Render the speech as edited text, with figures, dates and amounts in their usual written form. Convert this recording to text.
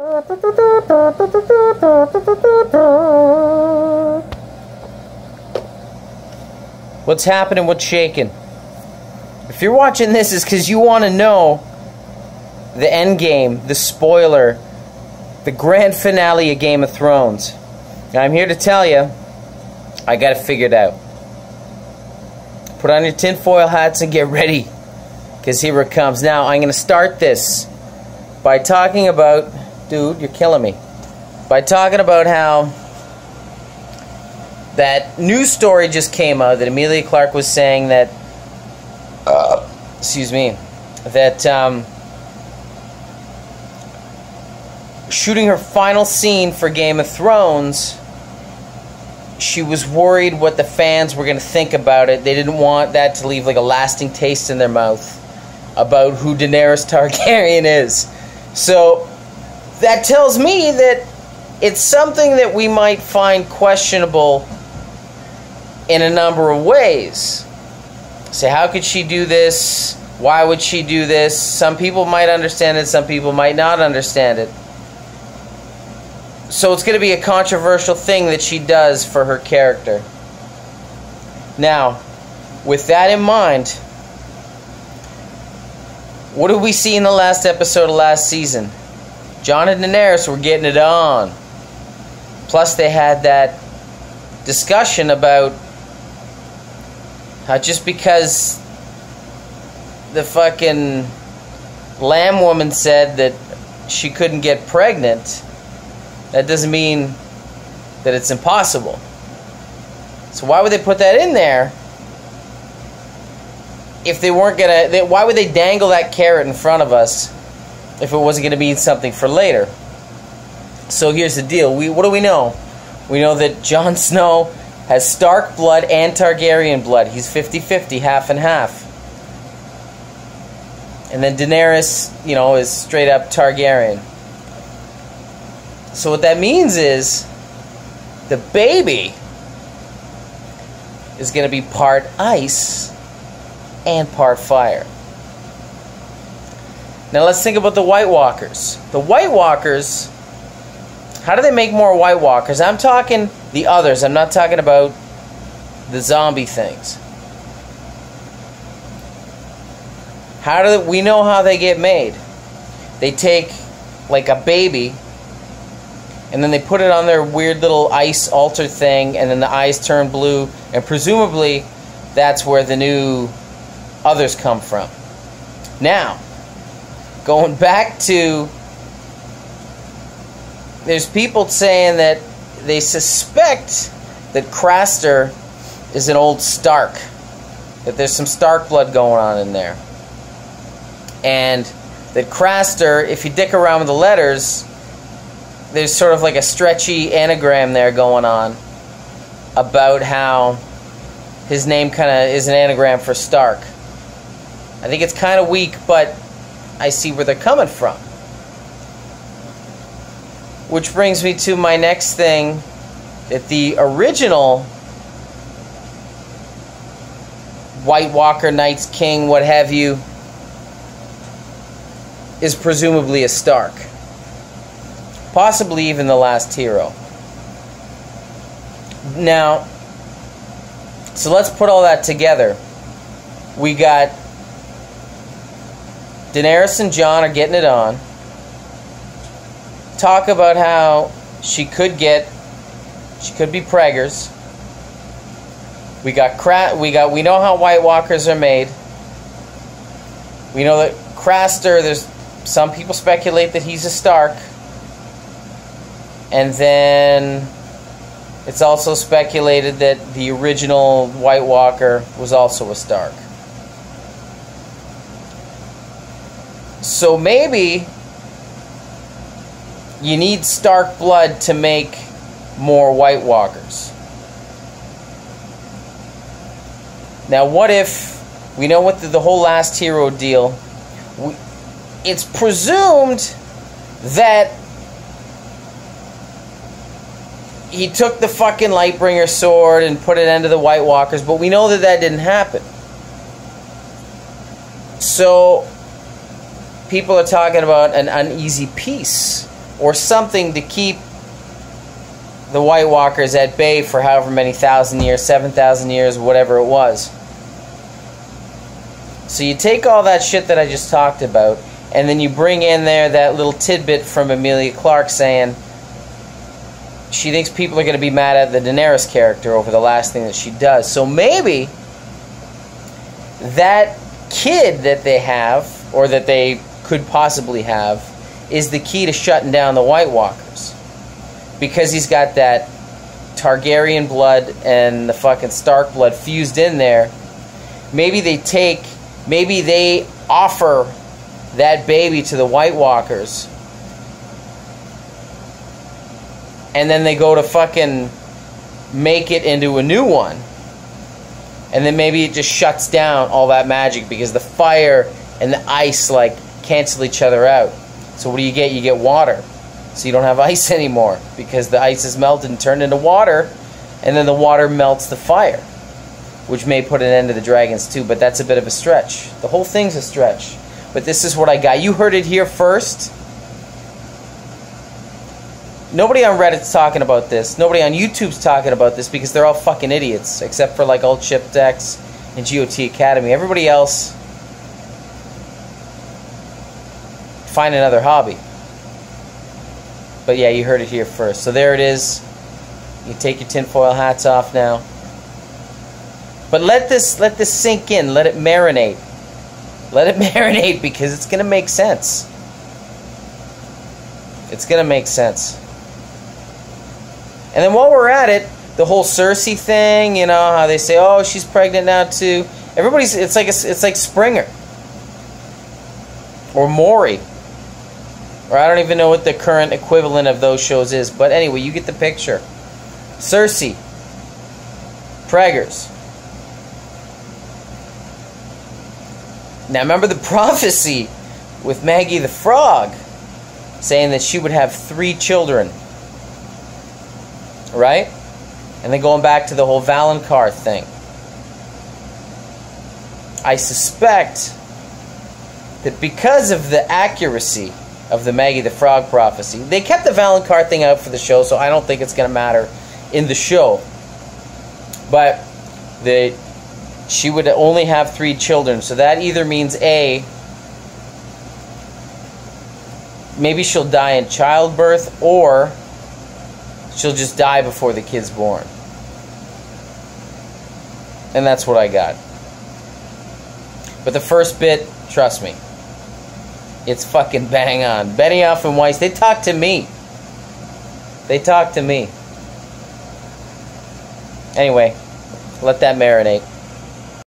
What's happening? What's shaking? If you're watching this, it's because you want to know the end game, the spoiler, the grand finale of Game of Thrones. And I'm here to tell you, I got it figured out. Put on your tinfoil hats and get ready, because here it comes. Now, I'm going to start this by talking about... Dude, you're killing me. By talking about how that news story just came out that Emilia Clarke was saying that... excuse me. That shooting her final scene for Game of Thrones, she was worried what the fans were going to think about it. They didn't want that to leave like a lasting taste in their mouth about who Daenerys Targaryen is. So that tells me that it's something that we might find questionable in a number of ways. Say, how could she do this? Why would she do this? Some people might understand it, some people might not understand it. So it's going to be a controversial thing that she does for her character. Now, with that in mind, what did we see in the last episode of last season? Jon and Daenerys were getting it on. Plus they had that discussion about how just because the fucking lamb woman said that she couldn't get pregnant, that doesn't mean that it's impossible. So why would they put that in there if they weren't gonna... why would they dangle that carrot in front of us if it wasn't gonna mean something for later? So here's the deal. What do we know? We know that Jon Snow has Stark blood and Targaryen blood. He's 50-50, half and half. And then Daenerys, is straight up Targaryen. So what that means is the baby is going to be part ice and part fire. Now let's think about the White Walkers. The White Walkers, how do they make more White Walkers? I'm talking the others. I'm not talking about the zombie things. We know how they get made. They take like a baby and then they put it on their weird little ice altar thing, and then the eyes turn blue, and presumably that's where the new others come from. Now, going back to... there's people saying that they suspect that Craster is an old Stark. That there's some Stark blood going on in there. And that Craster, if you dick around with the letters... there's sort of like a stretchy anagram there going on about how his name kind of is an anagram for Stark. I think it's kind of weak, but I see where they're coming from. Which brings me to my next thing, that the original White Walker, Knights King, what have you, is presumably a Stark. Possibly even the last hero. Now, so let's put all that together. We got Daenerys and Jon are getting it on. Talk about how she could be preggers. We know how White Walkers are made. We know that Craster, there's some people speculate that he's a Stark. And then it's also speculated that the original White Walker was also a Stark. So maybe you need Stark blood to make more White Walkers. Now what if we know what the whole last hero deal... it's presumed that he took the fucking Lightbringer sword and put it into the White Walkers, but we know that that didn't happen. So people are talking about an uneasy peace or something to keep the White Walkers at bay for however many thousand years, 7,000 years, whatever it was. So you take all that shit that I just talked about, and then you bring in there that little tidbit from Emilia Clarke saying she thinks people are going to be mad at the Daenerys character over the last thing that she does. So maybe that kid that they have, or that they could possibly have, is the key to shutting down the White Walkers. Because he's got that Targaryen blood and the fucking Stark blood fused in there. Maybe they offer that baby to the White Walkers, and then they go to fucking make it into a new one. And then maybe it just shuts down all that magic because the fire and the ice like cancel each other out. So what do you get? You get water. So you don't have ice anymore because the ice is melted and turned into water, and then the water melts the fire, which may put an end to the dragons too, but that's a bit of a stretch. The whole thing's a stretch. But this is what I got. You heard it here first. Nobody on Reddit's talking about this. Nobody on YouTube's talking about this because they're all fucking idiots, except for like Alt Chip Dex and GOT Academy. Everybody else, find another hobby. But yeah, you heard it here first. So there it is. You take your tinfoil hats off now. But let this sink in. Let it marinate. Let it marinate because it's going to make sense. It's going to make sense. And then while we're at it, the whole Cersei thing, you know, how they say, oh, she's pregnant now too. Everybody's, it's like Springer. Or Maury. Or I don't even know what the current equivalent of those shows is. But anyway, you get the picture. Cersei. Preggers. Now remember the prophecy with Maggie the Frog saying that she would have 3 children. Right? And then going back to the whole Valonqar thing. I suspect that because of the accuracy of the Maggie the Frog prophecy, they kept the Valonqar thing out for the show, so I don't think it's going to matter in the show. But she would only have 3 children, so that either means A, maybe she'll die in childbirth, or she'll just die before the kid's born. And that's what I got. But the first bit, trust me, it's fucking bang on. Benioff and Weiss, they talk to me. They talk to me. Anyway, let that marinate.